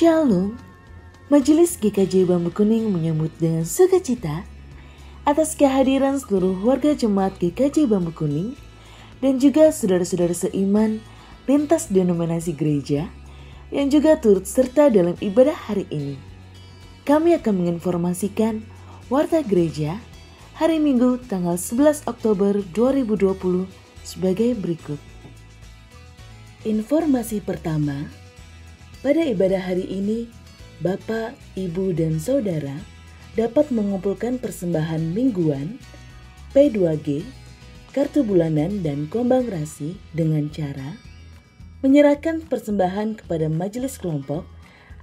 Shalom, Majelis GKJ Bambu Kuning menyambut dengan sukacita atas kehadiran seluruh warga jemaat GKJ Bambu Kuning dan juga saudara-saudara seiman lintas denominasi gereja yang juga turut serta dalam ibadah hari ini. Kami akan menginformasikan warta gereja hari Minggu tanggal 11 Oktober 2020 sebagai berikut. Informasi pertama, pada ibadah hari ini, Bapak, Ibu, dan Saudara dapat mengumpulkan persembahan mingguan, P2G, kartu bulanan, dan kombang rasi dengan cara menyerahkan persembahan kepada majelis kelompok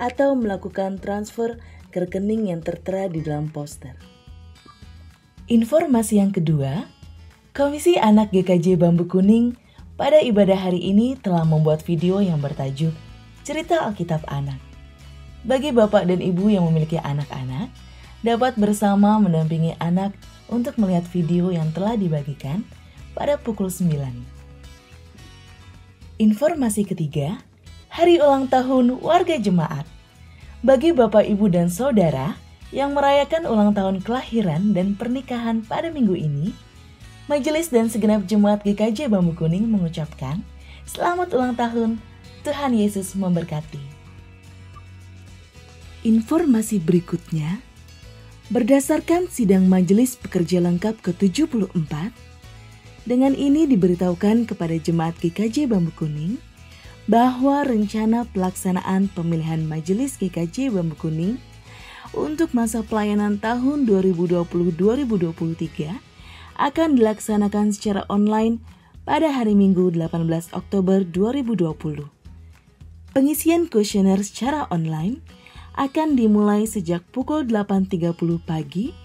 atau melakukan transfer ke rekening yang tertera di dalam poster. Informasi yang kedua, Komisi Anak GKJ Bambu Kuning pada ibadah hari ini telah membuat video yang bertajuk Cerita Alkitab Anak. Bagi bapak dan ibu yang memiliki anak-anak, dapat bersama mendampingi anak untuk melihat video yang telah dibagikan pada pukul 9. Informasi ketiga, hari ulang tahun warga jemaat. Bagi bapak, ibu, dan saudara yang merayakan ulang tahun kelahiran dan pernikahan pada minggu ini, Majelis dan segenap jemaat GKJ Bambu Kuning mengucapkan selamat ulang tahun, Tuhan Yesus memberkati. Informasi berikutnya, berdasarkan sidang Majelis Pekerja Lengkap ke-74, dengan ini diberitahukan kepada jemaat GKJ Bambu Kuning bahwa rencana pelaksanaan pemilihan Majelis GKJ Bambu Kuning untuk masa pelayanan tahun 2020-2023 akan dilaksanakan secara online pada hari Minggu 18 Oktober 2020. Pengisian kuesioner secara online akan dimulai sejak pukul 8.30 pagi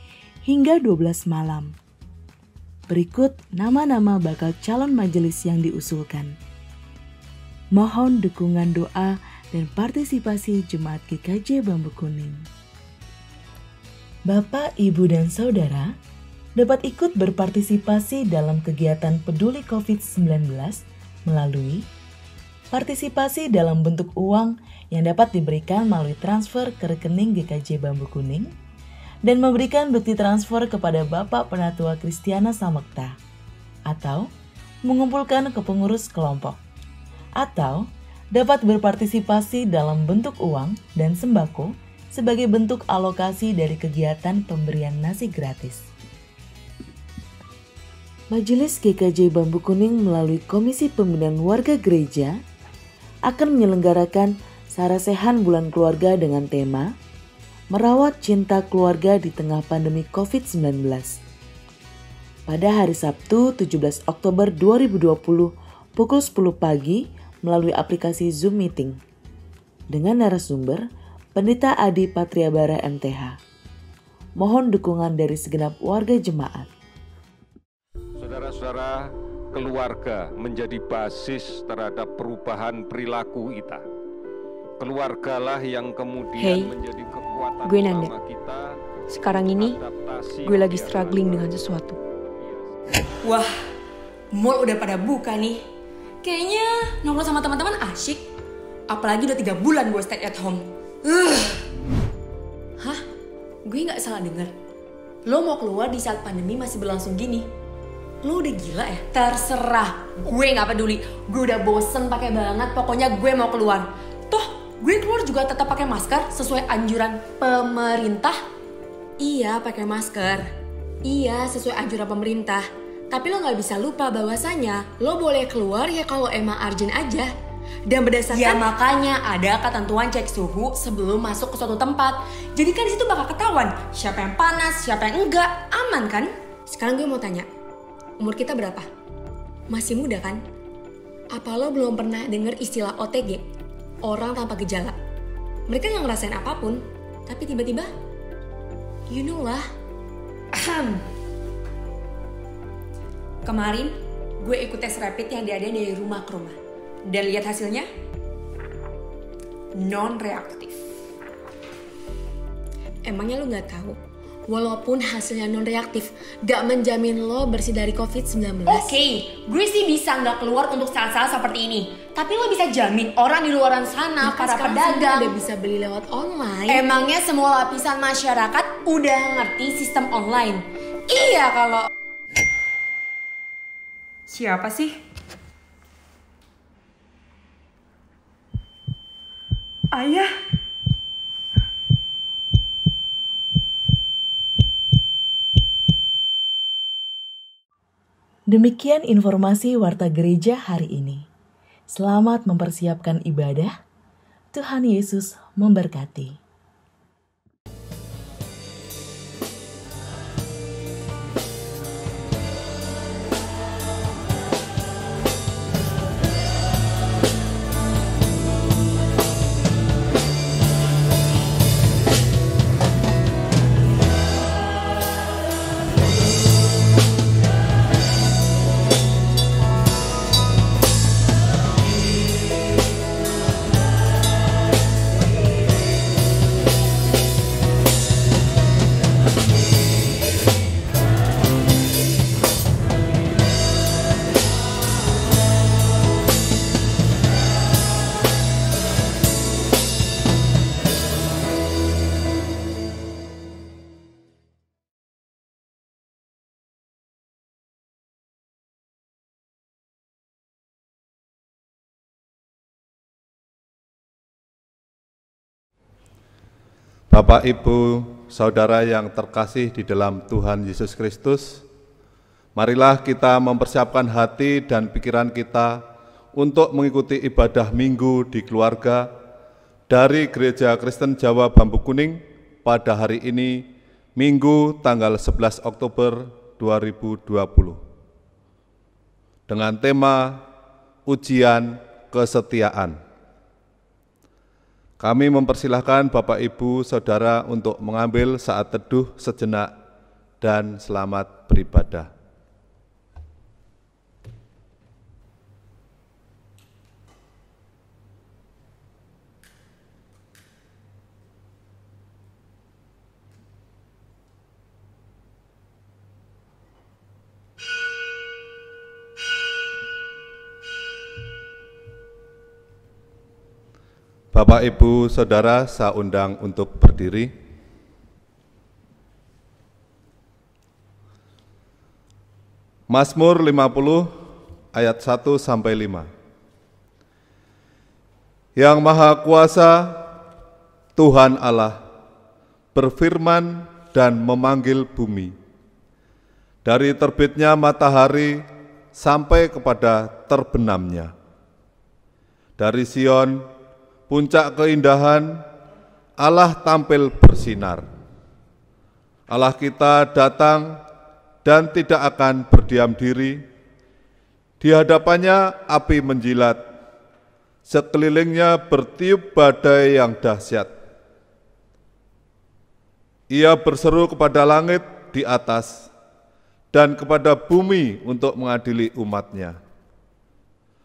hingga 12 malam. Berikut nama-nama bakal calon majelis yang diusulkan. Mohon dukungan doa dan partisipasi jemaat GKJ Bambu Kuning. Bapak, Ibu, dan Saudara dapat ikut berpartisipasi dalam kegiatan peduli COVID-19 melalui partisipasi dalam bentuk uang yang dapat diberikan melalui transfer ke rekening GKJ Bambu Kuning dan memberikan bukti transfer kepada Bapak Penatua Kristiana Samekta atau mengumpulkan ke pengurus kelompok, atau dapat berpartisipasi dalam bentuk uang dan sembako sebagai bentuk alokasi dari kegiatan pemberian nasi gratis. Majelis GKJ Bambu Kuning melalui Komisi Pembinaan Warga Gereja akan menyelenggarakan sarasehan bulan keluarga dengan tema Merawat Cinta Keluarga di Tengah Pandemi COVID-19. Pada hari Sabtu 17 Oktober 2020 pukul 10 pagi melalui aplikasi Zoom Meeting dengan narasumber Pendeta Adi Patriabara MTH. Mohon dukungan dari segenap warga jemaat. Saudara-saudara, keluarga menjadi basis terhadap perubahan perilaku kita. Keluargalah yang kemudian menjadi kekuatan gue Nanda. utama kita. Sekarang ini gue lagi struggling dengan sesuatu. Wah, mall udah pada buka nih. Kayaknya nongkrong sama teman-teman asyik. Apalagi udah 3 bulan gue stay at home. Hah? Gue gak salah denger. Lo mau keluar di saat pandemi masih berlangsung gini? Lo udah gila ya? Terserah, gue gak peduli. Gue udah bosen pakai banget, pokoknya gue mau keluar. Toh, gue keluar juga tetap pakai masker sesuai anjuran pemerintah. Iya, pakai masker. Iya, sesuai anjuran pemerintah. Tapi lo gak bisa lupa bahwasanya lo boleh keluar ya kalau emang urgent aja. Dan berdasarkan ya makanya ada ketentuan cek suhu sebelum masuk ke suatu tempat. Jadi kan disitu bakal ketahuan siapa yang panas, siapa yang enggak. Aman kan? Sekarang gue mau tanya, umur kita berapa? Masih muda kan? Apa lo belum pernah denger istilah OTG? Orang tanpa gejala. Mereka gak ngerasain apapun, tapi tiba-tiba, you know lah. Kemarin, gue ikut tes rapid yang diadain dari rumah ke rumah. Dan lihat hasilnya, non-reaktif. Emangnya lo gak tahu? Walaupun hasilnya non-reaktif, gak menjamin lo bersih dari COVID-19. Oke, gue sih bisa gak keluar untuk saat-saat seperti ini. Tapi lo bisa jamin orang di luaran sana, para pedagang udah bisa beli lewat online. Emangnya semua lapisan masyarakat udah ngerti sistem online? Iya kalau... Siapa sih? Ayah. Demikian informasi Warta Gereja hari ini. Selamat mempersiapkan ibadah. Tuhan Yesus memberkati. Bapak, Ibu, Saudara yang terkasih di dalam Tuhan Yesus Kristus, marilah kita mempersiapkan hati dan pikiran kita untuk mengikuti ibadah minggu di keluarga dari Gereja Kristen Jawa Bambu Kuning pada hari ini, Minggu tanggal 11 Oktober 2020. Dengan tema Ujian Kesetiaan. Kami mempersilahkan Bapak, Ibu, Saudara untuk mengambil saat teduh sejenak dan selamat beribadah. Bapak, Ibu, Saudara, saya undang untuk berdiri. Mazmur 50 ayat 1-5. Yang Maha Kuasa, Tuhan Allah, berfirman dan memanggil bumi. Dari terbitnya matahari sampai kepada terbenamnya. Dari Sion, puncak keindahan, Allah tampil bersinar. Allah kita datang dan tidak akan berdiam diri. Di hadapannya api menjilat, sekelilingnya bertiup badai yang dahsyat. Ia berseru kepada langit di atas dan kepada bumi untuk mengadili umatnya.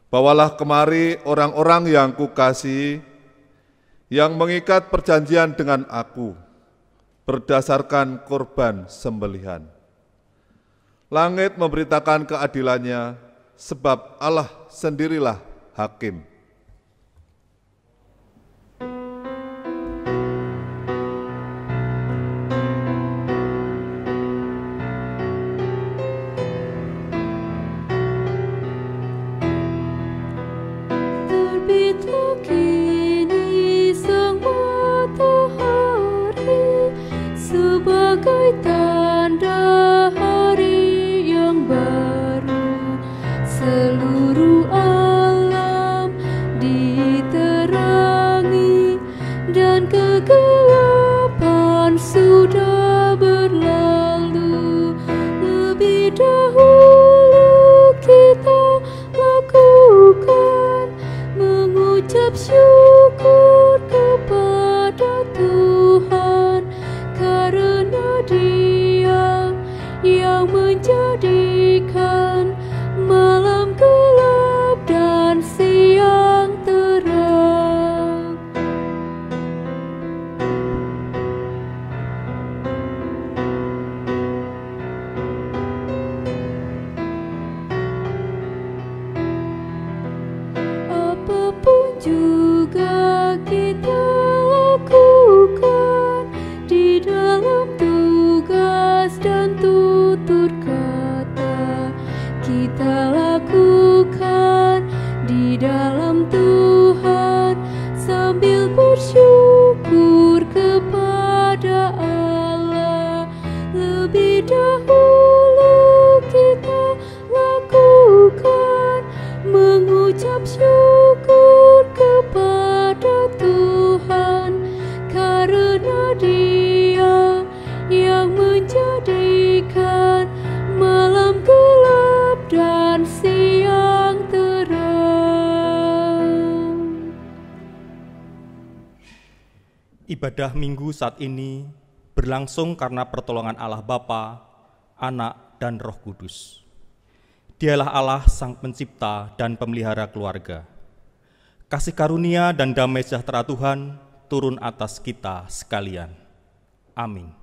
Bawalah kemari orang-orang yang kukasihi, yang mengikat perjanjian dengan aku, berdasarkan korban sembelihan. Langit memberitakan keadilannya, sebab Allah sendirilah hakim. Seluruh alam Ibadah minggu saat ini berlangsung karena pertolongan Allah Bapa, Anak, dan Roh Kudus. Dialah Allah Sang Pencipta dan Pemelihara keluarga. Kasih karunia dan damai sejahtera Tuhan turun atas kita sekalian. Amin.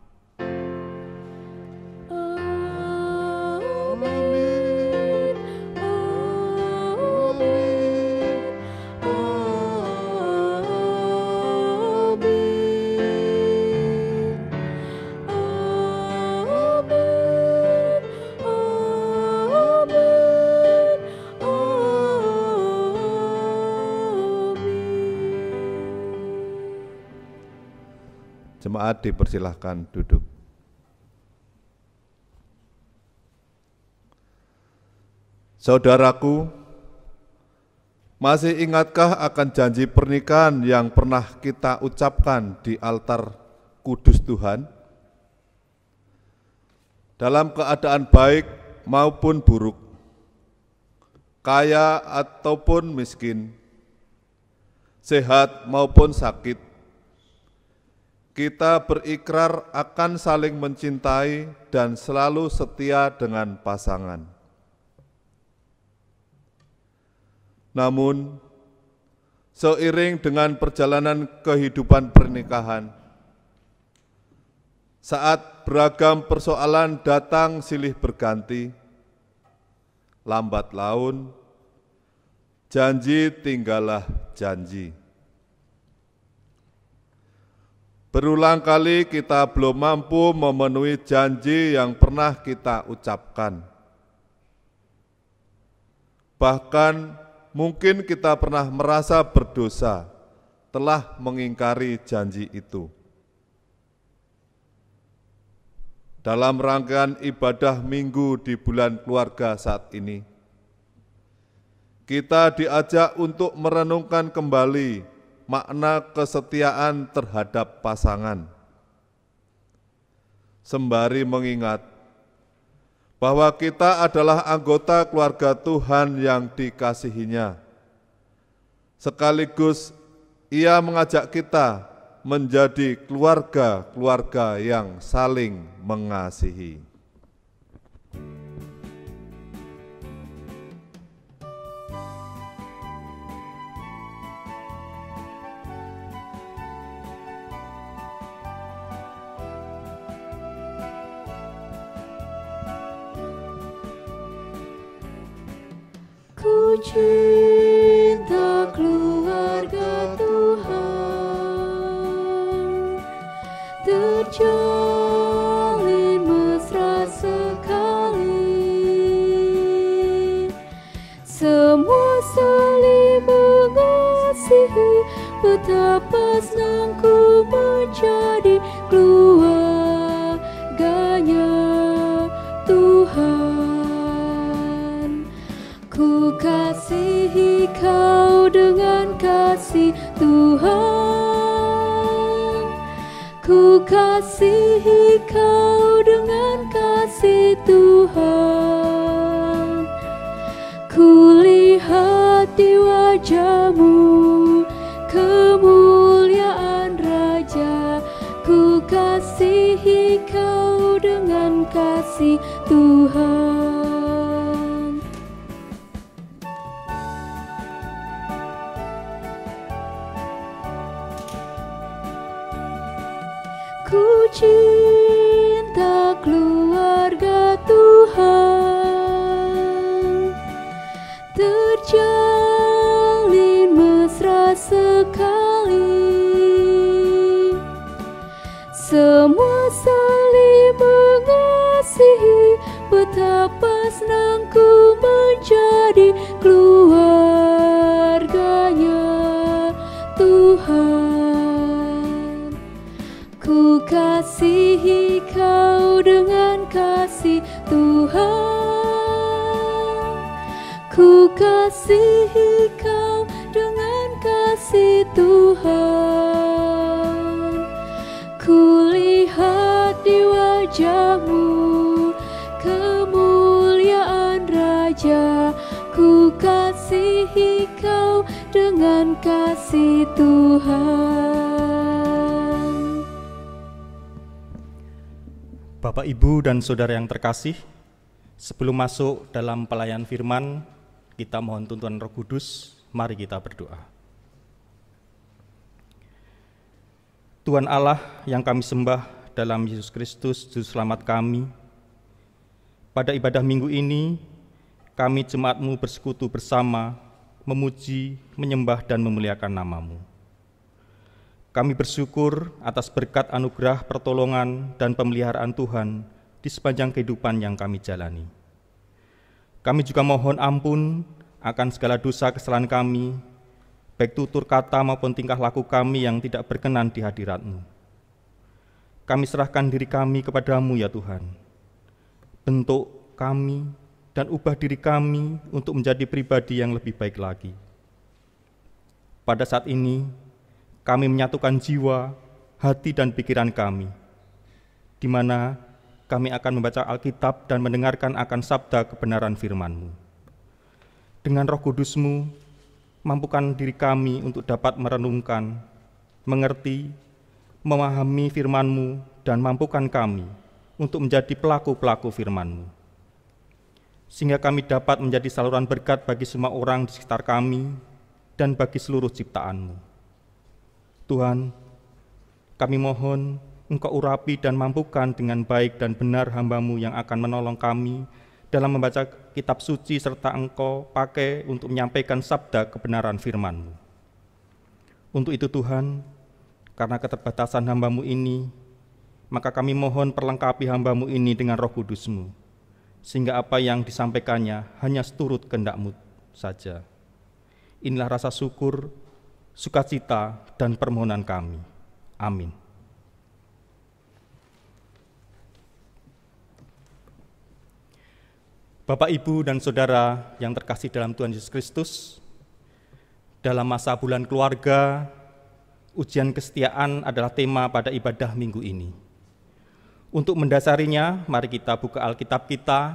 Jemaat dipersilahkan duduk. Saudaraku, masih ingatkah akan janji pernikahan yang pernah kita ucapkan di altar kudus Tuhan? Dalam keadaan baik maupun buruk, kaya ataupun miskin, sehat maupun sakit, kita berikrar akan saling mencintai dan selalu setia dengan pasangan. Namun, seiring dengan perjalanan kehidupan pernikahan, saat beragam persoalan datang silih berganti, lambat laun, janji tinggallah janji. Berulang kali kita belum mampu memenuhi janji yang pernah kita ucapkan. Bahkan mungkin kita pernah merasa berdosa telah mengingkari janji itu. Dalam rangkaian ibadah minggu di bulan keluarga saat ini, kita diajak untuk merenungkan kembali makna kesetiaan terhadap pasangan, sembari mengingat bahwa kita adalah anggota keluarga Tuhan yang dikasihinya. Sekaligus Ia mengajak kita menjadi keluarga-keluarga yang saling mengasihi. Ku cinta keluarga Tuhan, terjalin mesra sekali. Semua saling mengasihi, betapa senangku menjadi keluarganya Tuhan. Ku kasihi kau dengan kasih Tuhan. Ku kasihi kau dengan kasih Tuhan. Ku lihat di wajahmu kemuliaan Raja. Ku kasihi kau dengan kasih Tuhan. Ku cinta keluarga Tuhan, terjalin mesra sekali. Semua saling mengasihi, betapa senangku menjadi keluarganya Tuhan. Ku kasihi kau dengan kasih Tuhan. Ku kasihi kau dengan kasih Tuhan. Ku lihat di wajahmu kemuliaan Raja. Ku kasihi kau dengan kasih Tuhan. Bapak, Ibu, dan Saudara yang terkasih, sebelum masuk dalam pelayan firman, kita mohon tuntunan Roh Kudus, mari kita berdoa. Tuhan Allah yang kami sembah dalam Yesus Kristus, Juru Selamat kami, pada ibadah minggu ini, kami jemaat-Mu bersekutu bersama, memuji, menyembah, dan memuliakan nama-Mu. Kami bersyukur atas berkat anugerah, pertolongan, dan pemeliharaan Tuhan di sepanjang kehidupan yang kami jalani. Kami juga mohon ampun akan segala dosa kesalahan kami, baik tutur kata maupun tingkah laku kami yang tidak berkenan di hadirat-Mu. Kami serahkan diri kami kepada-Mu ya Tuhan. Bentuk kami dan ubah diri kami untuk menjadi pribadi yang lebih baik lagi. Pada saat ini, kami menyatukan jiwa, hati, dan pikiran kami, di mana kami akan membaca Alkitab dan mendengarkan akan sabda kebenaran firman-Mu. Dengan Roh Kudus-Mu, mampukan diri kami untuk dapat merenungkan, mengerti, memahami firman-Mu, dan mampukan kami untuk menjadi pelaku-pelaku firman-Mu. Sehingga kami dapat menjadi saluran berkat bagi semua orang di sekitar kami dan bagi seluruh ciptaan-Mu. Tuhan, kami mohon Engkau urapi dan mampukan dengan baik dan benar hamba-Mu yang akan menolong kami dalam membaca kitab suci serta Engkau pakai untuk menyampaikan sabda kebenaran firman-Mu. Untuk itu Tuhan, karena keterbatasan hamba-Mu ini, maka kami mohon perlengkapi hamba-Mu ini dengan Roh Kudus-Mu, sehingga apa yang disampaikannya hanya seturut kehendak-Mu saja. Inilah rasa syukur, sukacita, dan permohonan kami. Amin. Bapak, Ibu, dan Saudara yang terkasih dalam Tuhan Yesus Kristus, dalam masa bulan keluarga, ujian kesetiaan adalah tema pada ibadah minggu ini. Untuk mendasarinya, mari kita buka Alkitab kita,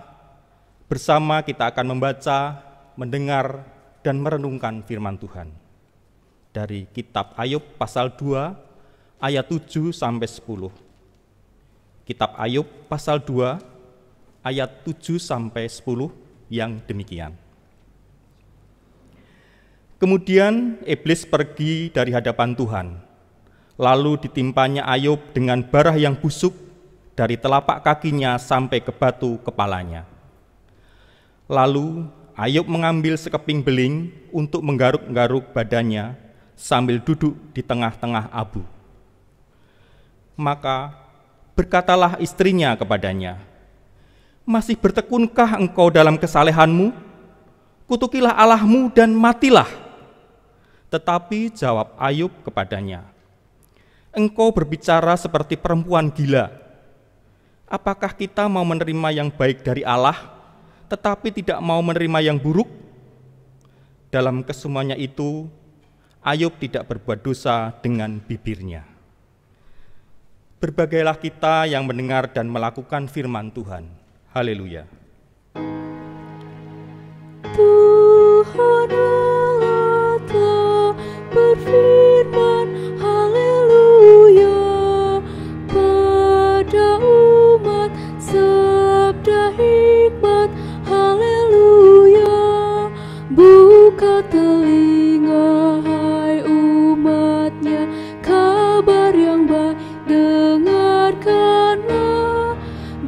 bersama kita akan membaca, mendengar, dan merenungkan firman Tuhan. Dari kitab Ayub pasal 2, ayat 7-10. Kitab Ayub pasal 2, ayat 7-10 yang demikian. Kemudian iblis pergi dari hadapan Tuhan, lalu ditimpanya Ayub dengan bara yang busuk dari telapak kakinya sampai ke batu kepalanya. Lalu Ayub mengambil sekeping beling untuk menggaruk-garuk badannya sambil duduk di tengah-tengah abu. Maka berkatalah istrinya kepadanya, "Masih bertekunkah engkau dalam kesalehanmu? Kutukilah Allahmu dan matilah." Tetapi jawab Ayub kepadanya, "Engkau berbicara seperti perempuan gila. Apakah kita mau menerima yang baik dari Allah, tetapi tidak mau menerima yang buruk?" Dalam kesemuanya itu, Ayub tidak berbuat dosa dengan bibirnya. Berbagailah kita yang mendengar dan melakukan firman Tuhan. Haleluya. Tuhan Allah telah berfirman, haleluya, pada umat sabda hikmat, haleluya. Buka telinga hai umatnya, kabar yang baik dengarkanlah.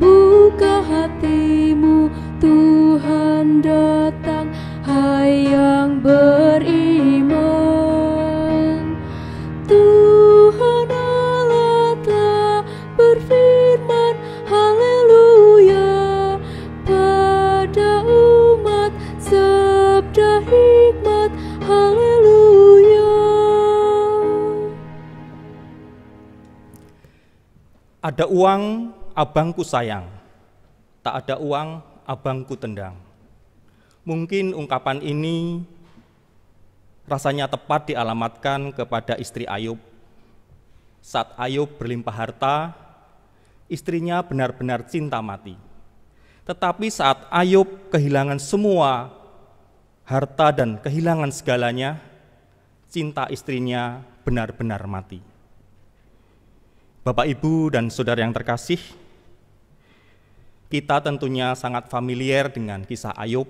Buka hatimu, Tuhan datang, hai yang beriman. Tuhan Allah telah berfirman, haleluya, pada umat sabda hikmat, haleluya. Ada uang, abangku sayang. Tak ada uang, abangku tendang. Mungkin ungkapan ini rasanya tepat dialamatkan kepada istri Ayub. Saat Ayub berlimpah harta, istrinya benar-benar cinta mati. Tetapi saat Ayub kehilangan semua harta dan kehilangan segalanya, cinta istrinya benar-benar mati. Bapak, Ibu, dan Saudara yang terkasih, Kita tentunya sangat familiar dengan kisah Ayub,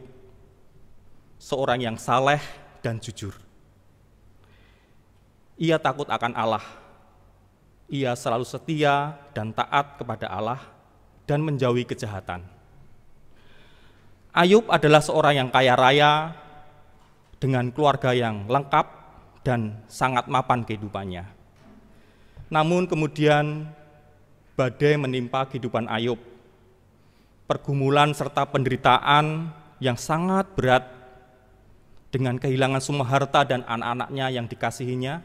seorang yang saleh dan jujur. Ia takut akan Allah. Ia selalu setia dan taat kepada Allah dan menjauhi kejahatan. Ayub adalah seorang yang kaya raya dengan keluarga yang lengkap dan sangat mapan kehidupannya. Namun kemudian badai menimpa kehidupan Ayub. Pergumulan serta penderitaan yang sangat berat dengan kehilangan semua harta dan anak-anaknya yang dikasihinya.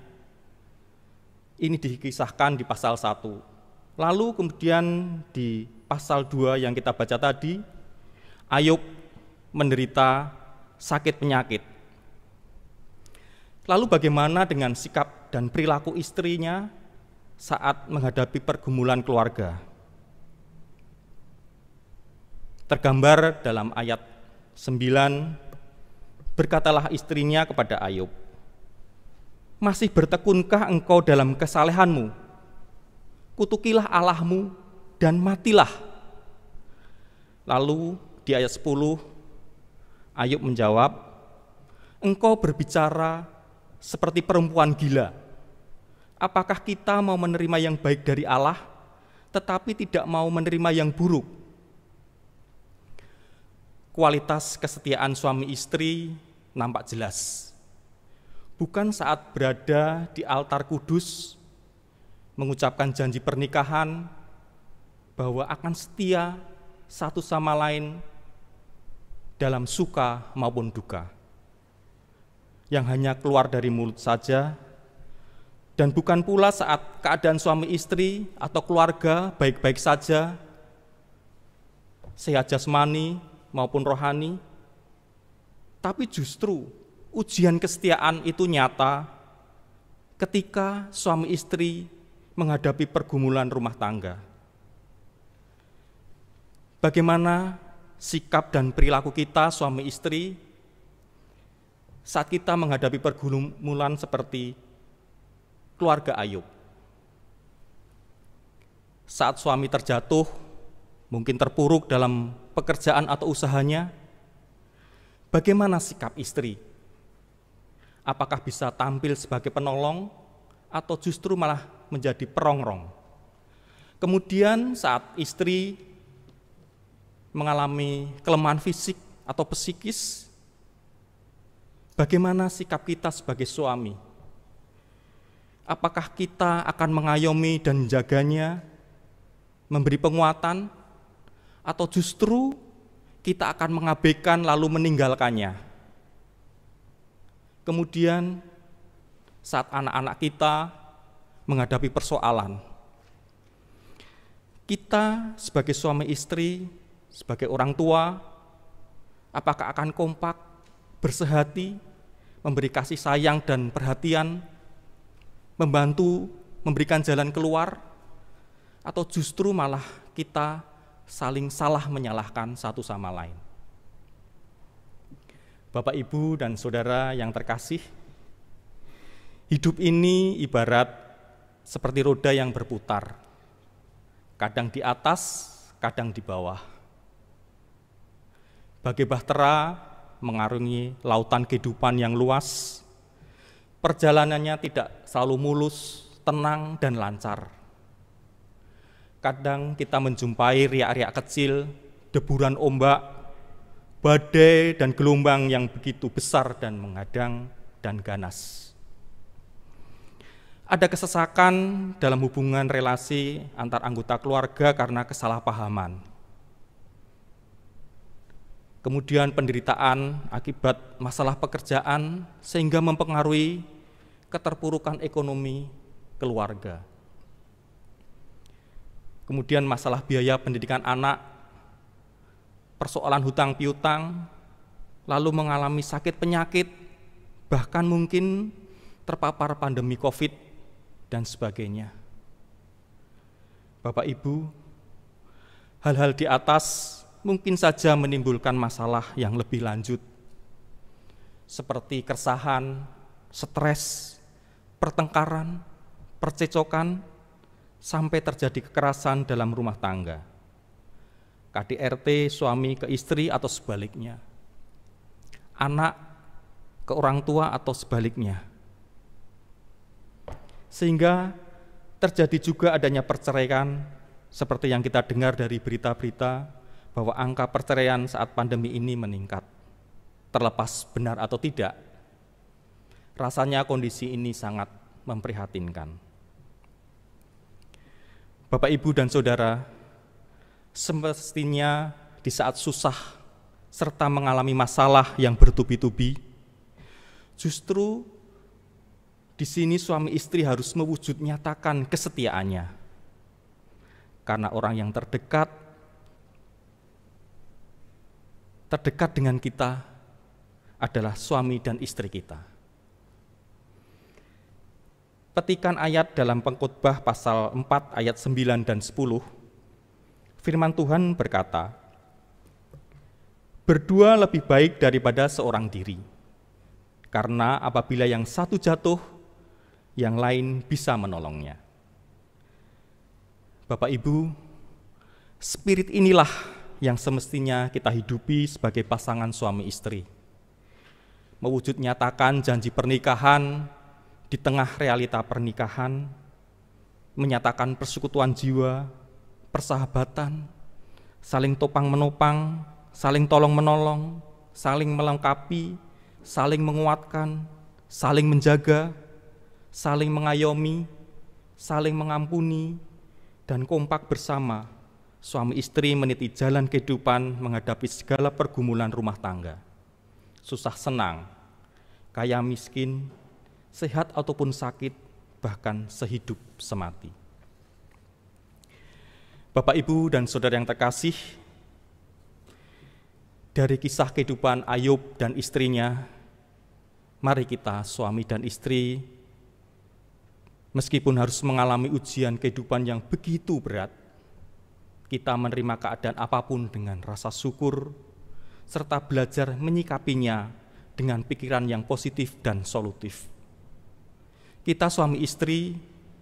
Ini dikisahkan di pasal 1. Lalu kemudian di pasal 2 yang kita baca tadi, Ayub menderita sakit penyakit. Lalu bagaimana dengan sikap dan perilaku istrinya saat menghadapi pergumulan keluarga? Tergambar dalam ayat 9, berkatalah istrinya kepada Ayub, masih bertekunkah engkau dalam kesalehanmu? Kutukilah Allahmu dan matilah. Lalu di ayat 10, Ayub menjawab, engkau berbicara seperti perempuan gila. Apakah kita mau menerima yang baik dari Allah, tetapi tidak mau menerima yang buruk? Kualitas kesetiaan suami istri nampak jelas. Bukan saat berada di altar kudus, mengucapkan janji pernikahan, bahwa akan setia satu sama lain dalam suka maupun duka. Yang hanya keluar dari mulut saja, dan bukan pula saat keadaan suami istri atau keluarga baik-baik saja, sehat jasmani maupun rohani, tapi justru ujian kesetiaan itu nyata ketika suami istri menghadapi pergumulan rumah tangga. Bagaimana sikap dan perilaku kita suami istri saat kita menghadapi pergumulan seperti keluarga Ayub? Saat suami terjatuh, mungkin terpuruk dalam pekerjaan atau usahanya, bagaimana sikap istri? Apakah bisa tampil sebagai penolong atau justru malah menjadi perongrong? Kemudian saat istri mengalami kelemahan fisik atau psikis, bagaimana sikap kita sebagai suami? Apakah kita akan mengayomi dan menjaganya, memberi penguatan, atau justru kita akan mengabaikan lalu meninggalkannya? Kemudian saat anak-anak kita menghadapi persoalan, kita sebagai suami istri, sebagai orang tua, apakah akan kompak, bersehati, memberi kasih sayang dan perhatian, membantu, memberikan jalan keluar, atau justru malah kita saling salah menyalahkan satu sama lain? Bapak, Ibu, dan Saudara yang terkasih, hidup ini ibarat seperti roda yang berputar, kadang di atas, kadang di bawah. Bagai bahtera mengarungi lautan kehidupan yang luas, perjalanannya tidak selalu mulus, tenang, dan lancar. Kadang kita menjumpai riak-riak kecil, deburan ombak, badai dan gelombang yang begitu besar dan menghadang dan ganas. Ada kesesakan dalam hubungan relasi antar anggota keluarga karena kesalahpahaman. Kemudian penderitaan akibat masalah pekerjaan sehingga mempengaruhi keterpurukan ekonomi keluarga. Kemudian masalah biaya pendidikan anak, persoalan hutang piutang, lalu mengalami sakit penyakit, bahkan mungkin terpapar pandemi COVID, dan sebagainya. Bapak Ibu, hal-hal di atas mungkin saja menimbulkan masalah yang lebih lanjut, seperti keresahan, stres, pertengkaran, percecokan, sampai terjadi kekerasan dalam rumah tangga. KDRT suami ke istri atau sebaliknya, anak ke orang tua atau sebaliknya. Sehingga terjadi juga adanya perceraian seperti yang kita dengar dari berita-berita bahwa angka perceraian saat pandemi ini meningkat. Terlepas benar atau tidak, rasanya kondisi ini sangat memprihatinkan. Bapak, Ibu, dan Saudara, semestinya di saat susah serta mengalami masalah yang bertubi-tubi, justru di sini suami istri harus mewujud nyatakan kesetiaannya. Karena orang yang terdekat dengan kita adalah suami dan istri kita. Petikan ayat dalam Pengkhotbah pasal 4 ayat 9 dan 10, firman Tuhan berkata, "Berdua lebih baik daripada seorang diri, karena apabila yang satu jatuh, yang lain bisa menolongnya." Bapak, Ibu, spirit inilah yang semestinya kita hidupi sebagai pasangan suami istri. Mewujud nyatakan janji pernikahan di tengah realita pernikahan, menyatakan persekutuan jiwa, persahabatan, saling topang menopang, saling tolong menolong, saling melengkapi, saling menguatkan, saling menjaga, saling mengayomi, saling mengampuni, dan kompak bersama suami istri meniti jalan kehidupan menghadapi segala pergumulan rumah tangga. Susah senang, kaya miskin, sehat ataupun sakit, bahkan sehidup semati. Bapak, Ibu, dan Saudara yang terkasih, dari kisah kehidupan Ayub dan istrinya, mari kita suami dan istri, meskipun harus mengalami ujian kehidupan yang begitu berat, kita menerima keadaan apapun dengan rasa syukur, serta belajar menyikapinya dengan pikiran yang positif dan solutif. Kita suami istri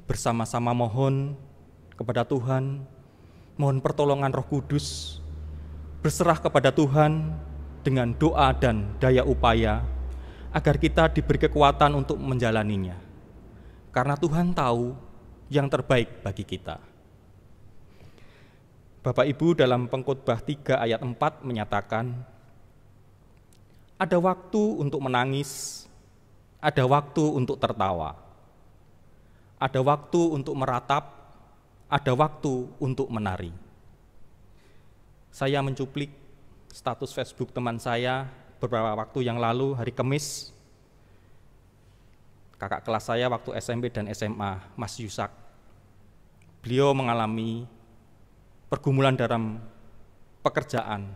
bersama-sama mohon kepada Tuhan, mohon pertolongan Roh Kudus, berserah kepada Tuhan dengan doa dan daya upaya, agar kita diberi kekuatan untuk menjalaninya. Karena Tuhan tahu yang terbaik bagi kita. Bapak, Ibu, dalam Pengkhotbah 3 ayat 4 menyatakan, ada waktu untuk menangis, ada waktu untuk tertawa, ada waktu untuk meratap, ada waktu untuk menari. Saya mencuplik status Facebook teman saya beberapa waktu yang lalu, hari Kamis. Kakak kelas saya waktu SMP dan SMA, Mas Yusak. Beliau mengalami pergumulan dalam pekerjaan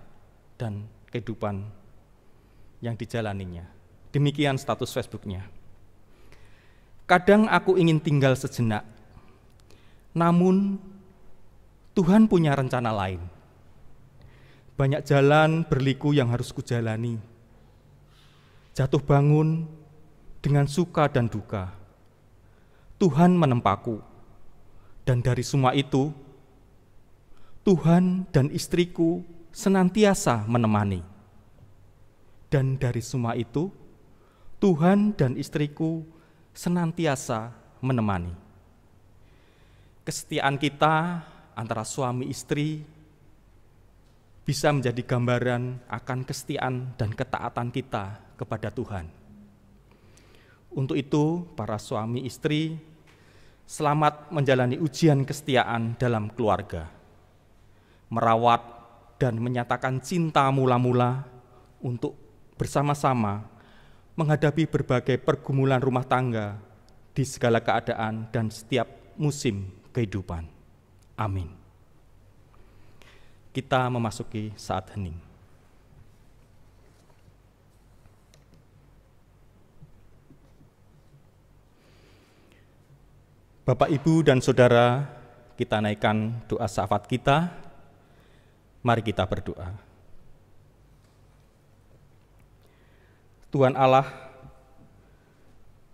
dan kehidupan yang dijalaninya. Demikian status Facebooknya. Kadang aku ingin tinggal sejenak, namun Tuhan punya rencana lain. Banyak jalan berliku yang harus kujalani. Jatuh bangun dengan suka dan duka. Tuhan menempaku, dan dari semua itu, Tuhan dan istriku senantiasa menemani. Dan dari semua itu, Tuhan dan istriku senantiasa menemani. Kesetiaan kita antara suami istri bisa menjadi gambaran akan kesetiaan dan ketaatan kita kepada Tuhan. Untuk itu, para suami istri, selamat menjalani ujian kesetiaan dalam keluarga. Merawat dan menyatakan cinta mula-mula untuk bersama-sama menghadapi berbagai pergumulan rumah tangga di segala keadaan dan setiap musim kehidupan. Amin. Kita memasuki saat hening. Bapak, Ibu, dan Saudara, kita naikkan doa syafaat kita. Mari kita berdoa. Tuhan Allah,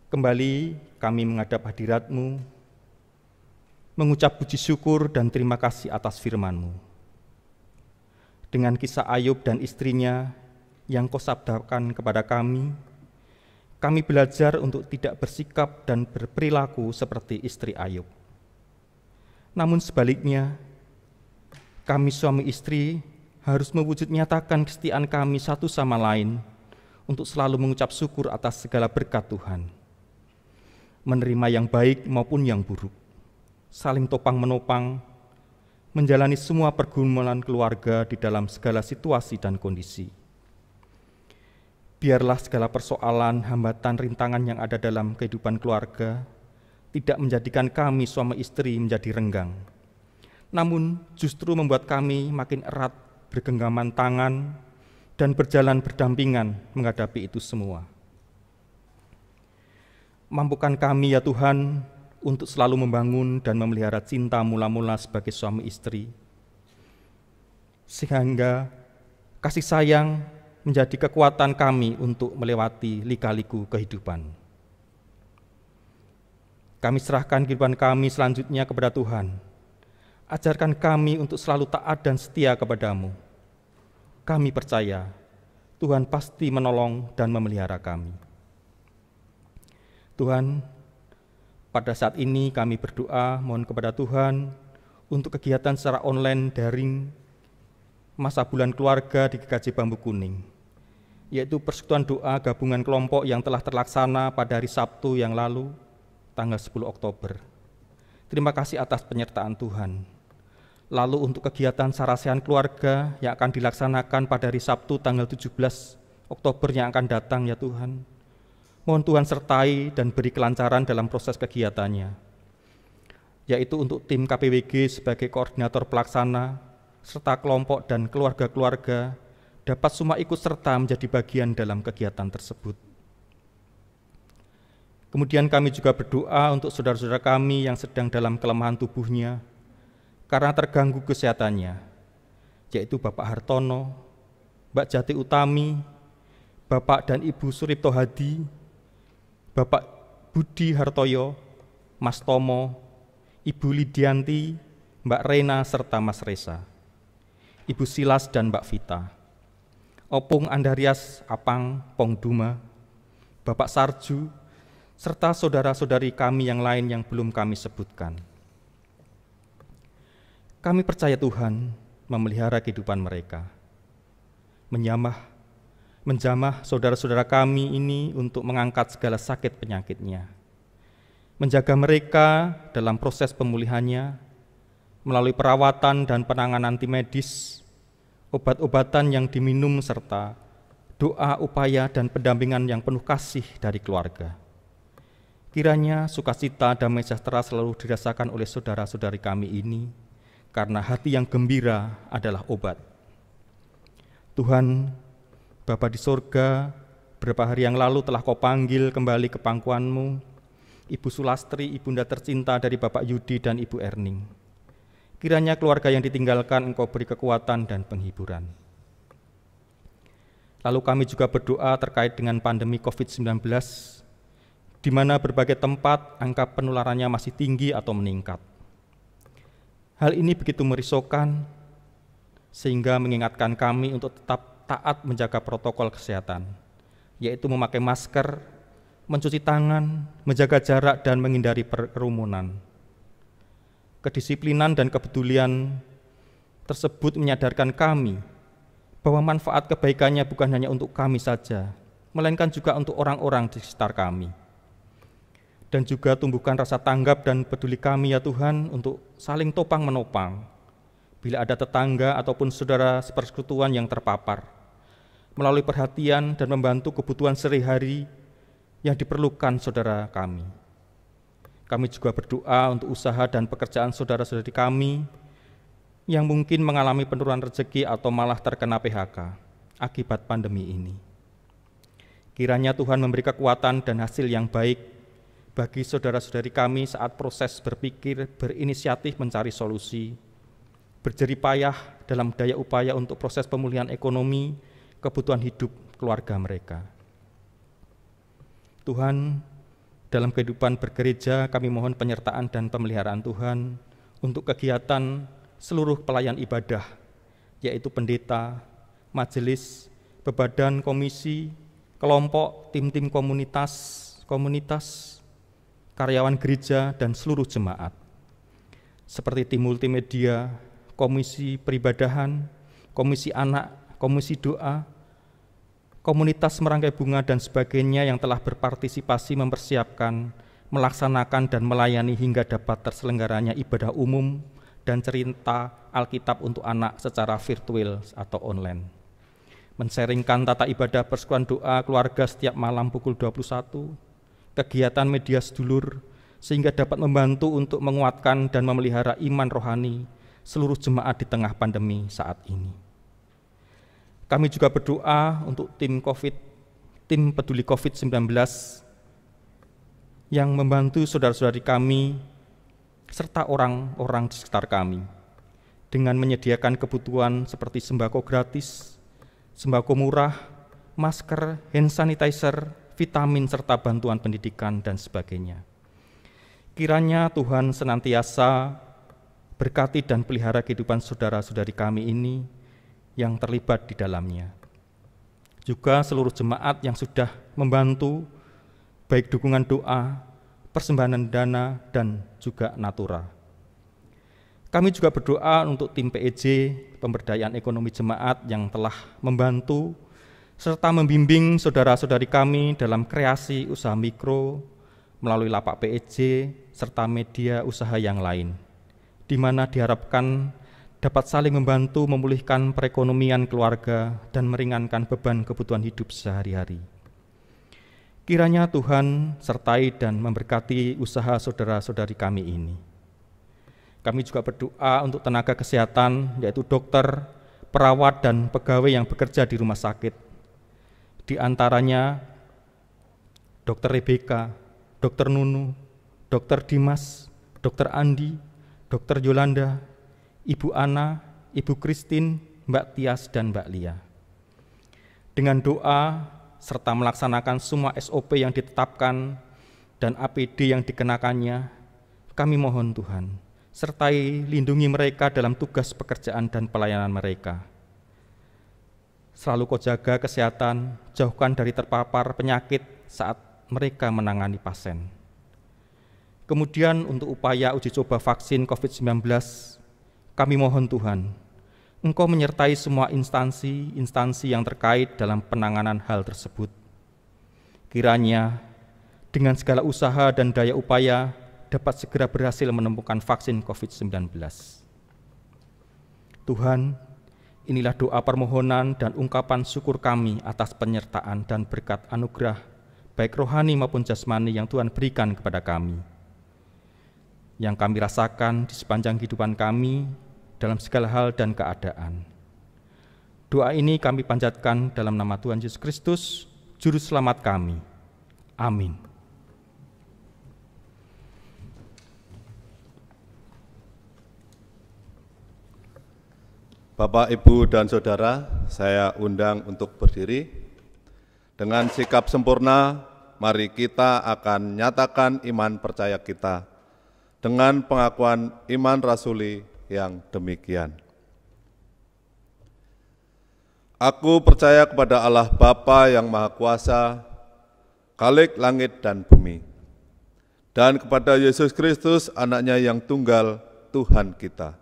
kembali kami menghadap hadirat-Mu, mengucap puji syukur dan terima kasih atas firman-Mu. Dengan kisah Ayub dan istrinya yang Kau sabdakan kepada kami belajar untuk tidak bersikap dan berperilaku seperti istri Ayub. Namun sebaliknya, kami suami istri harus mewujud nyatakan kesetiaan kami satu sama lain untuk selalu mengucap syukur atas segala berkat Tuhan. Menerima yang baik maupun yang buruk, saling topang-menopang, menjalani semua pergumulan keluarga di dalam segala situasi dan kondisi. Biarlah segala persoalan, hambatan, rintangan yang ada dalam kehidupan keluarga tidak menjadikan kami suami istri menjadi renggang, namun justru membuat kami makin erat bergenggaman tangan dan berjalan berdampingan menghadapi itu semua. Mampukan kami ya Tuhan untuk selalu membangun dan memelihara cinta mula-mula sebagai suami istri, sehingga kasih sayang menjadi kekuatan kami untuk melewati lika-liku kehidupan. Kami serahkan kehidupan kami selanjutnya kepada Tuhan. Ajarkan kami untuk selalu taat dan setia kepadamu. Kami percaya Tuhan pasti menolong dan memelihara kami. Tuhan, pada saat ini kami berdoa mohon kepada Tuhan untuk kegiatan secara online daring masa bulan keluarga di GKJ Bambu Kuning, yaitu persekutuan doa gabungan kelompok yang telah terlaksana pada hari Sabtu yang lalu, tanggal 10 Oktober. Terima kasih atas penyertaan Tuhan. Lalu untuk kegiatan sarasehan keluarga yang akan dilaksanakan pada hari Sabtu tanggal 17 Oktober yang akan datang ya Tuhan, mohon Tuhan sertai dan beri kelancaran dalam proses kegiatannya, yaitu untuk tim KPWG sebagai koordinator pelaksana, serta kelompok dan keluarga-keluarga dapat semua ikut serta menjadi bagian dalam kegiatan tersebut. Kemudian kami juga berdoa untuk saudara-saudara kami yang sedang dalam kelemahan tubuhnya karena terganggu kesehatannya, yaitu Bapak Hartono, Mbak Jati Utami, Bapak dan Ibu Suripto Hadi, Bapak Budi Hartoyo, Mas Tomo, Ibu Lidianti, Mbak Rena serta Mas Reza, Ibu Silas dan Mbak Vita, Opung Andarias Apang Pongduma, Bapak Sarju, serta saudara-saudari kami yang lain yang belum kami sebutkan. Kami percaya Tuhan memelihara kehidupan mereka, menjamah saudara-saudara kami ini untuk mengangkat segala sakit penyakitnya, menjaga mereka dalam proses pemulihannya melalui perawatan dan penanganan tim medis, obat-obatan yang diminum, serta doa, upaya, dan pendampingan yang penuh kasih dari keluarga. Kiranya sukacita, damai sejahtera selalu dirasakan oleh saudara-saudari kami ini, karena hati yang gembira adalah obat. Tuhan, Bapa di sorga, beberapa hari yang lalu telah Kau panggil kembali ke pangkuan-Mu Ibu Sulastri, ibunda tercinta dari Bapak Yudi dan Ibu Erning. Kiranya keluarga yang ditinggalkan Engkau beri kekuatan dan penghiburan. Lalu kami juga berdoa terkait dengan pandemi COVID-19, di mana berbagai tempat angka penularannya masih tinggi atau meningkat. Hal ini begitu merisaukan, sehingga mengingatkan kami untuk tetap taat menjaga protokol kesehatan, yaitu memakai masker, mencuci tangan, menjaga jarak, dan menghindari kerumunan. Kedisiplinan dan kepedulian tersebut menyadarkan kami bahwa manfaat kebaikannya bukan hanya untuk kami saja, melainkan juga untuk orang-orang di sekitar kami. Dan juga tumbuhkan rasa tanggap dan peduli kami ya Tuhan untuk saling topang-menopang bila ada tetangga ataupun saudara sepersekutuan yang terpapar, melalui perhatian dan membantu kebutuhan sehari-hari yang diperlukan saudara kami. Kami juga berdoa untuk usaha dan pekerjaan saudara-saudari kami yang mungkin mengalami penurunan rezeki atau malah terkena PHK akibat pandemi ini. Kiranya Tuhan memberi kekuatan dan hasil yang baik bagi saudara-saudari kami saat proses berpikir, berinisiatif mencari solusi, berjerih payah dalam daya upaya untuk proses pemulihan ekonomi, kebutuhan hidup keluarga mereka. Tuhan, dalam kehidupan bergereja kami mohon penyertaan dan pemeliharaan Tuhan untuk kegiatan seluruh pelayan ibadah yaitu pendeta, majelis, bebadan, komisi, kelompok, tim-tim komunitas, karyawan gereja, dan seluruh jemaat. Seperti tim multimedia, komisi peribadahan, komisi anak, komisi doa, komunitas merangkai bunga, dan sebagainya yang telah berpartisipasi mempersiapkan, melaksanakan, dan melayani hingga dapat terselenggaranya ibadah umum dan cerita Alkitab untuk anak secara virtual atau online. Mensaringkan tata ibadah persekutuan doa keluarga setiap malam pukul 21, kegiatan media sedulur, sehingga dapat membantu untuk menguatkan dan memelihara iman rohani seluruh jemaat di tengah pandemi saat ini. Kami juga berdoa untuk tim peduli COVID-19 yang membantu saudara-saudari kami serta orang-orang di sekitar kami dengan menyediakan kebutuhan seperti sembako gratis, sembako murah, masker, hand sanitizer, vitamin, serta bantuan pendidikan dan sebagainya. Kiranya Tuhan senantiasa berkati dan pelihara kehidupan saudara-saudari kami ini yang terlibat di dalamnya. Juga seluruh jemaat yang sudah membantu, baik dukungan doa, persembahan dana, dan juga natura. Kami juga berdoa untuk tim PEJ, pemberdayaan ekonomi jemaat yang telah membantu serta membimbing saudara-saudari kami dalam kreasi usaha mikro melalui lapak PEJ serta media usaha yang lain, di mana diharapkan dapat saling membantu memulihkan perekonomian keluarga dan meringankan beban kebutuhan hidup sehari-hari. Kiranya Tuhan sertai dan memberkati usaha saudara-saudari kami ini. Kami juga berdoa untuk tenaga kesehatan, yaitu dokter, perawat, dan pegawai yang bekerja di rumah sakit. Di antaranya Dr. Rebeka, Dr. Nunu, Dr. Dimas, Dr. Andi, Dr. Yolanda, Ibu Ana, Ibu Christine, Mbak Tias, dan Mbak Lia. Dengan doa serta melaksanakan semua SOP yang ditetapkan dan APD yang dikenakannya, kami mohon Tuhan, sertai lindungi mereka dalam tugas pekerjaan dan pelayanan mereka. Selalu Kau jaga kesehatan, jauhkan dari terpapar penyakit saat mereka menangani pasien. Kemudian untuk upaya uji coba vaksin COVID-19, kami mohon Tuhan, Engkau menyertai semua instansi yang terkait dalam penanganan hal tersebut. Kiranya dengan segala usaha dan daya upaya dapat segera berhasil menemukan vaksin COVID-19. Tuhan, inilah doa permohonan dan ungkapan syukur kami atas penyertaan dan berkat anugerah baik rohani maupun jasmani yang Tuhan berikan kepada kami, yang kami rasakan di sepanjang kehidupan kami dalam segala hal dan keadaan. Doa ini kami panjatkan dalam nama Tuhan Yesus Kristus, Juru Selamat kami. Amin. Bapak, Ibu, dan Saudara, saya undang untuk berdiri. Dengan sikap sempurna, mari kita akan nyatakan iman percaya kita dengan pengakuan iman rasuli yang demikian. Aku percaya kepada Allah Bapa yang Maha Kuasa, Khalik langit dan bumi, dan kepada Yesus Kristus, Anaknya yang tunggal, Tuhan kita,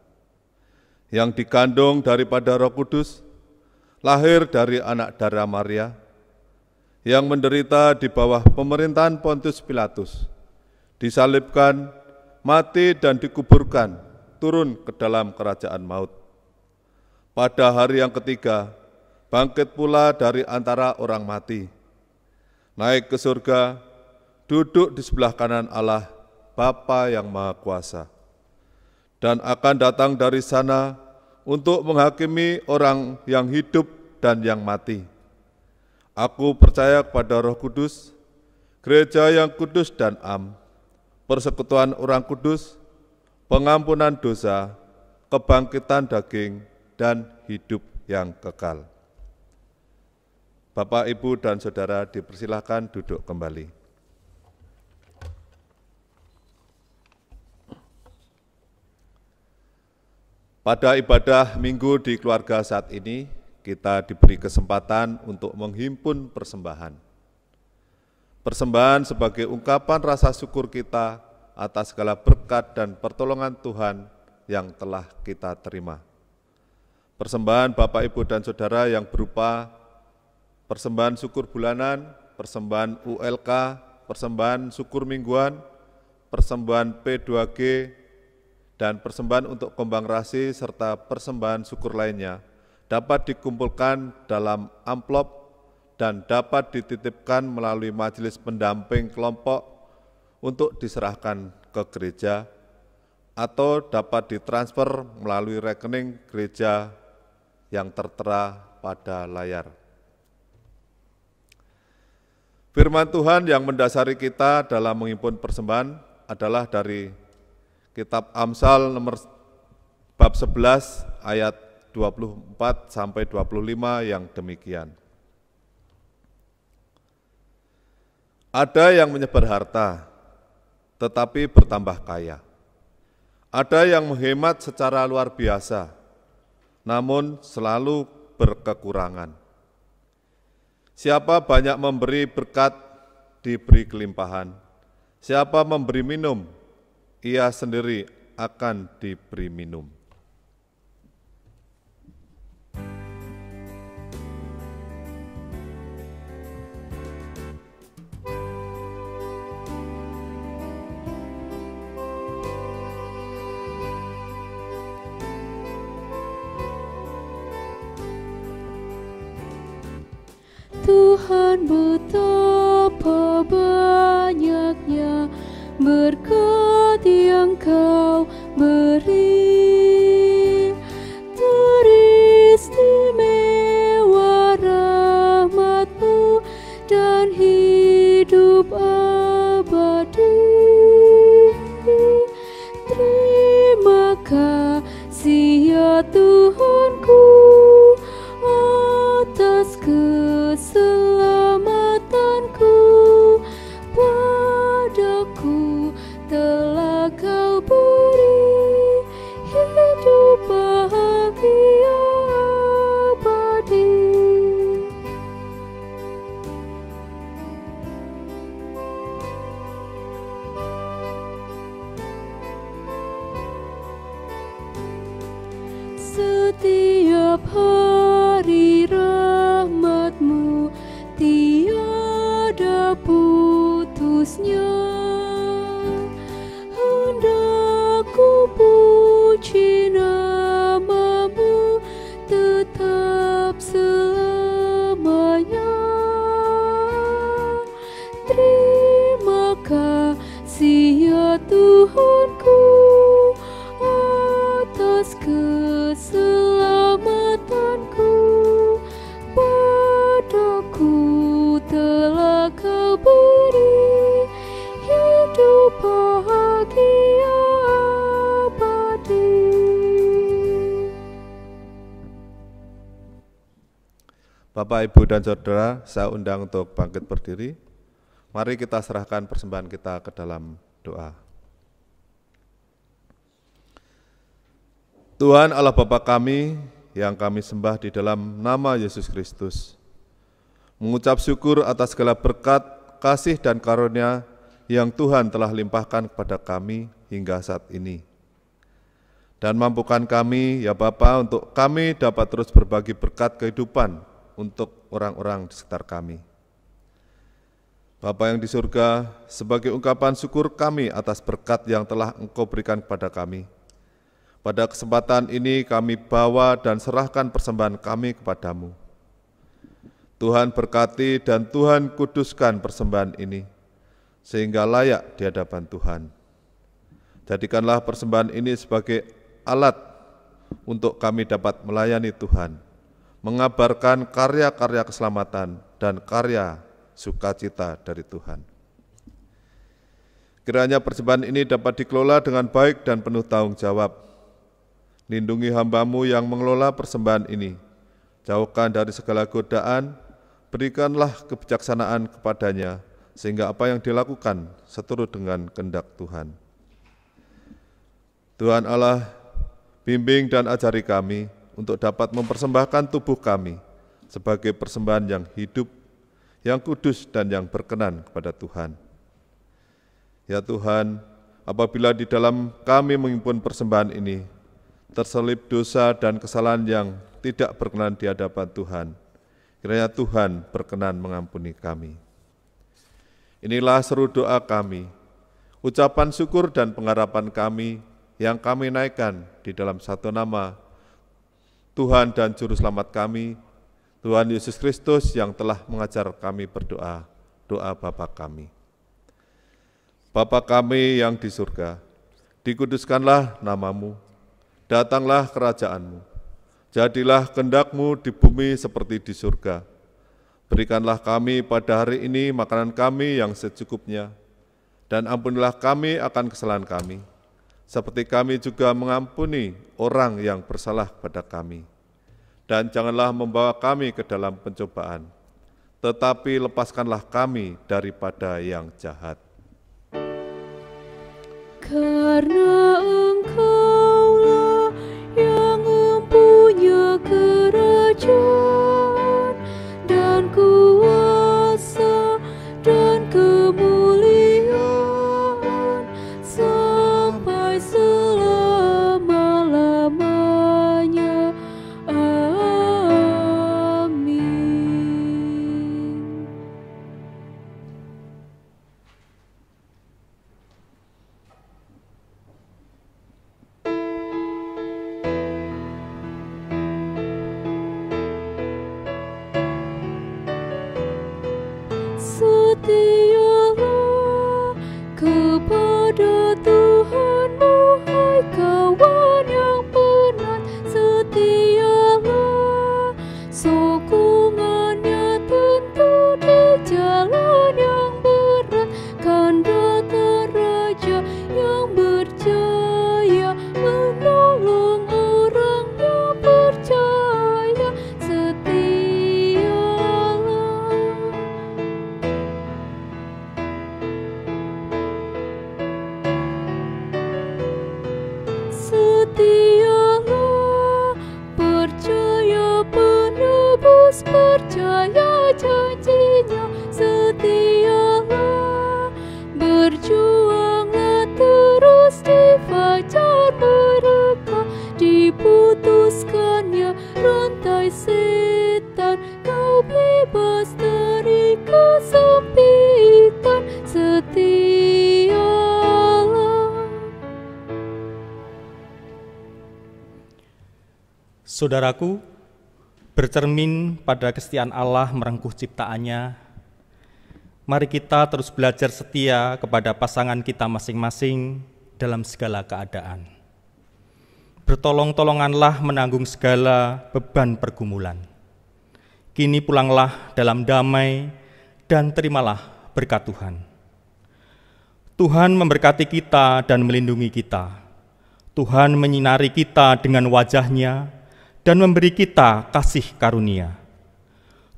yang dikandung daripada Roh Kudus, lahir dari anak darah Maria, yang menderita di bawah pemerintahan Pontius Pilatus, disalibkan, mati dan dikuburkan, turun ke dalam kerajaan maut. Pada hari yang ketiga, bangkit pula dari antara orang mati, naik ke surga, duduk di sebelah kanan Allah, Bapa yang Maha Kuasa, dan akan datang dari sana untuk menghakimi orang yang hidup dan yang mati. Aku percaya kepada Roh Kudus, gereja yang kudus dan am, persekutuan orang kudus, pengampunan dosa, kebangkitan daging, dan hidup yang kekal. Bapak, Ibu, dan Saudara dipersilahkan duduk kembali. Pada ibadah minggu di keluarga saat ini, kita diberi kesempatan untuk menghimpun persembahan. Persembahan sebagai ungkapan rasa syukur kita atas segala berkat dan pertolongan Tuhan yang telah kita terima. Persembahan Bapak, Ibu, dan Saudara yang berupa persembahan syukur bulanan, persembahan ULK, persembahan syukur mingguan, persembahan P2G, dan persembahan untuk kembang rasi serta persembahan syukur lainnya dapat dikumpulkan dalam amplop dan dapat dititipkan melalui majelis pendamping kelompok untuk diserahkan ke gereja atau dapat ditransfer melalui rekening gereja yang tertera pada layar. Firman Tuhan yang mendasari kita dalam menghimpun persembahan adalah dari Kitab Amsal nomor bab 11 ayat 24 sampai 25 yang demikian. Ada yang menyebar harta, tetapi bertambah kaya. Ada yang menghemat secara luar biasa, namun selalu berkekurangan. Siapa banyak memberi berkat, diberi kelimpahan. Siapa memberi minum, ia sendiri akan diberi minum. Tuhan betapa banyaknya berkat yang Kau beri, teristimewa rahmat-Mu dan hidup abadi. Terima kasih ya Tuhanku atas keselamatanku, padaku telah Kau beri hidup bahagia abadi. Setiap hari rahmat-Mu tiada putusnya. Hendak ku puji nama-Mu tetap selamanya. Terima kasih ya Tuhanku atas keselamatanku, padaku telah Kau beri hidup bahagia abadi. Bapak, Ibu, dan Saudara, saya undang untuk bangkit berdiri. Mari kita serahkan persembahan kita ke dalam doa. Tuhan Allah Bapa kami yang kami sembah di dalam nama Yesus Kristus, mengucap syukur atas segala berkat, kasih, dan karunia yang Tuhan telah limpahkan kepada kami hingga saat ini. Dan mampukan kami, ya Bapa, untuk kami dapat terus berbagi berkat kehidupan untuk orang-orang di sekitar kami. Bapa yang di surga, sebagai ungkapan syukur kami atas berkat yang telah Engkau berikan kepada kami, pada kesempatan ini kami bawa dan serahkan persembahan kami kepadamu. Tuhan berkati dan Tuhan kuduskan persembahan ini, sehingga layak di hadapan Tuhan. Jadikanlah persembahan ini sebagai alat untuk kami dapat melayani Tuhan, mengabarkan karya-karya keselamatan dan karya sukacita dari Tuhan. Kiranya persembahan ini dapat dikelola dengan baik dan penuh tanggung jawab. Lindungi hamba-Mu yang mengelola persembahan ini, jauhkan dari segala godaan, berikanlah kebijaksanaan kepadanya, sehingga apa yang dilakukan seturut dengan kehendak Tuhan. Tuhan Allah, Bimbing dan ajari kami untuk dapat mempersembahkan tubuh kami sebagai persembahan yang hidup, yang kudus dan yang berkenan kepada Tuhan. Ya Tuhan, apabila di dalam kami mengimpun persembahan ini terselip dosa dan kesalahan yang tidak berkenan di hadapan Tuhan, kiranya Tuhan berkenan mengampuni kami. Inilah seru doa kami, ucapan syukur dan pengharapan kami yang kami naikkan di dalam satu nama Tuhan dan Juru Selamat kami, Tuhan Yesus Kristus yang telah mengajar kami berdoa, doa Bapa kami. Bapa kami yang di surga, dikuduskanlah namamu, datanglah kerajaanmu, jadilah kehendak-Mu di bumi seperti di surga. Berikanlah kami pada hari ini makanan kami yang secukupnya, dan ampunilah kami akan kesalahan kami, seperti kami juga mengampuni orang yang bersalah kepada kami. Dan janganlah membawa kami ke dalam pencobaan, tetapi lepaskanlah kami daripada yang jahat. Karena Engkaulah yang mempunyai kerajaan dan kuasa dan kemuliaan sampai selama-lamanya. Amin. Setialah kepada Tuhanmu, hai kawan yang penat. Setialah, sokongannya tentu di jalan yang berat. Kan datang Raja yang berjaya, menolong orang yang percaya. Setialah, percaya penebus, percaya janjinya. Setialah, berjuanglah terus di fajar mereka. Diputuskannya rantai setan, kau bebas dari kesempitan. Setialah. Saudaraku, bercermin pada kesetiaan Allah merengkuh ciptaannya, mari kita terus belajar setia kepada pasangan kita masing-masing dalam segala keadaan. Bertolong-tolonganlah menanggung segala beban pergumulan. Kini pulanglah dalam damai dan terimalah berkat Tuhan. Tuhan memberkati kita dan melindungi kita. Tuhan menyinari kita dengan wajah-Nya dan memberi kita kasih karunia.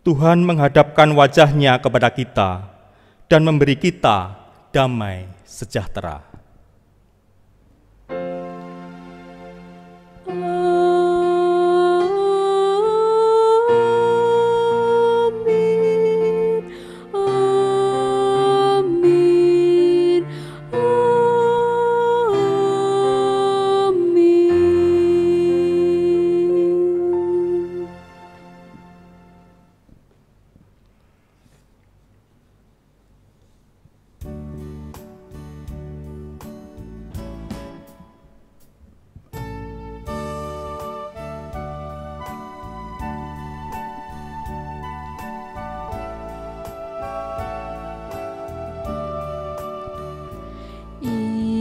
Tuhan menghadapkan wajah-Nya kepada kita dan memberi kita damai sejahtera. Amin. Amin. Amin.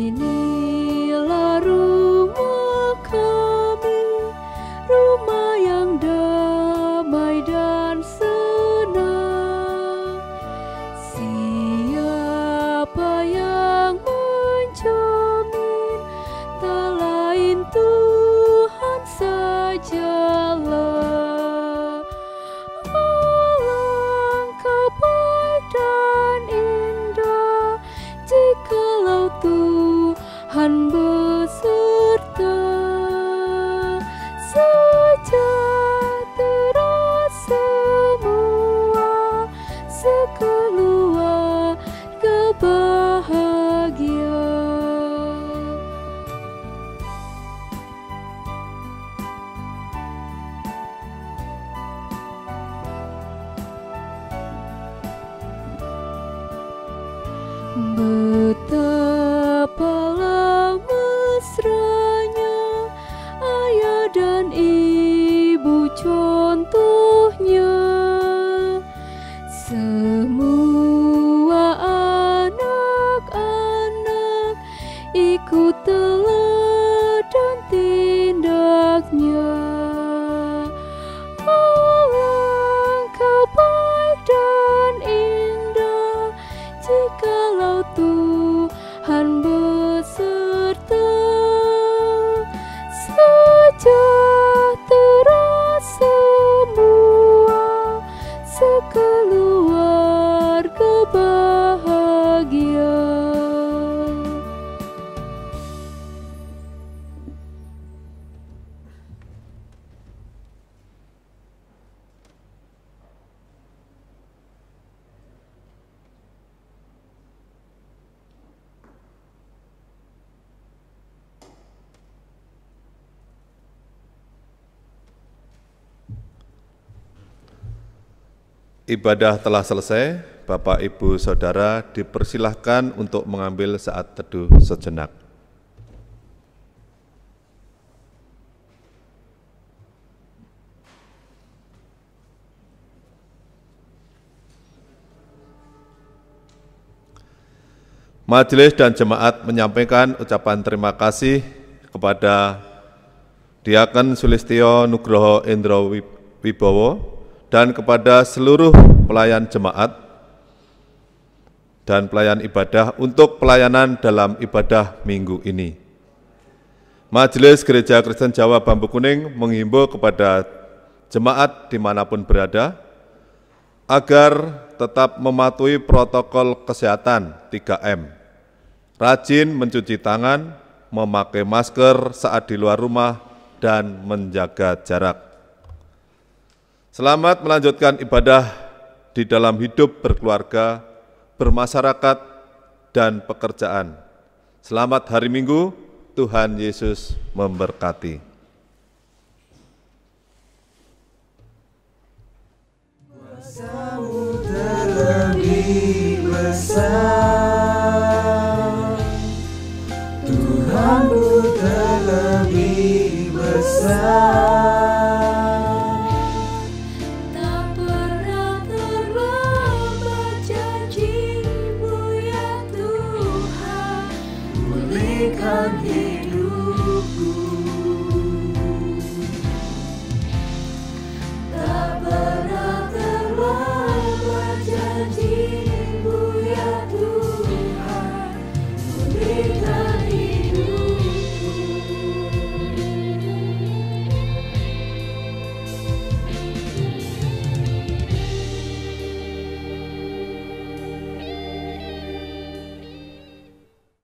Inilah rumah kami, rumah yang damai dan senang. Siapa yang menjamin? Tak lain Tuhan sajalah. Alangkah baik dan indah jikalau Tuhan beserta sejahtera semua, sekeluarga bahagia. Betapalah mesranya ayah dan ibu contohnya, semua anak-anak ikut teladan tindaknya. Alangkah baik dan indah jikalau Tuhan beserta, sejahtera semua, sekeluarga bahagia. Ibadah telah selesai, Bapak, Ibu, Saudara dipersilahkan untuk mengambil saat teduh sejenak. Majelis dan jemaat menyampaikan ucapan terima kasih kepada Diaken Sulistyo Nugroho Indro Wibowo dan kepada seluruh pelayan jemaat dan pelayan ibadah untuk pelayanan dalam ibadah minggu ini. Majelis Gereja Kristen Jawa Bambu Kuning menghimbau kepada jemaat dimanapun berada agar tetap mematuhi protokol kesehatan 3M, rajin mencuci tangan, memakai masker saat di luar rumah, dan menjaga jarak. Selamat melanjutkan ibadah di dalam hidup berkeluarga, bermasyarakat, dan pekerjaan. Selamat hari Minggu, Tuhan Yesus memberkati. Kuasa-Mu terlebih besar, Tuhanku terlebih besar. Hati